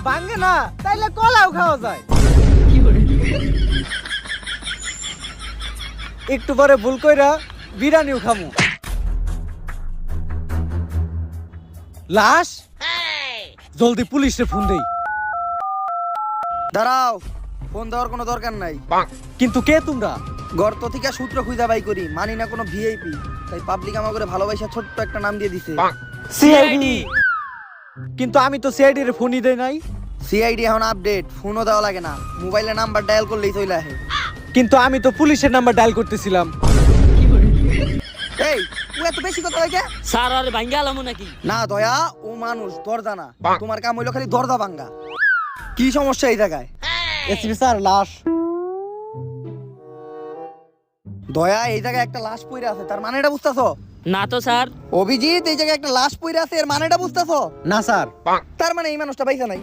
ভাঙে না তাইলে কলাও খাওয়া যায়। একটু পরে ভুল কইরা বিরিয়ানিও খামু। লাশ জলদি পুলিশে ফোন দেই। দাঁড়াও, ফোন দেওয়ার কোনো দরকার নাই। কিন্তু কে তোমরা? গর্ত থেকে সূত্র খুঁজা বাই করি, মানি না কোনো ভিআইপি, তাই পাবলিক আমাকে ভালোবাসা ছোট্ট একটা নাম দিয়ে দিছে সিআইডি। কিন্তু আমি তো সিআইডি রে ফোনই দেই নাই। সিআইডি এখন আপডেট, ফোনও দেওয়া লাগে না, মোবাইলে নাম্বার ডায়াল করলেই চলে আসে। কিন্তু আমি তো পুলিশের নাম্বার ডায়াল করতেছিলাম। এই ও এত বেশি কথা হয় কে? স্যার আরে ভাঙ্গা আলামু নাকি? না দয়া, ও মানুষ, দরজা না। তোমার কাম হইলো খালি দরজা ভাঙ্গা। কি সমস্যা এই জায়গায়? এসপি স্যার, লাশ। দয়া, এই জায়গায় একটা লাশ পইরা আছে, তার মানেটা বুঝতাছো? না তো স্যার। অভিজিৎ, এই জায়গায় একটা লাশ পইরা আছে, এর মানেটা বুঝতাছো? না স্যার। তার মানে এই মানুষটা বাইসা নাই।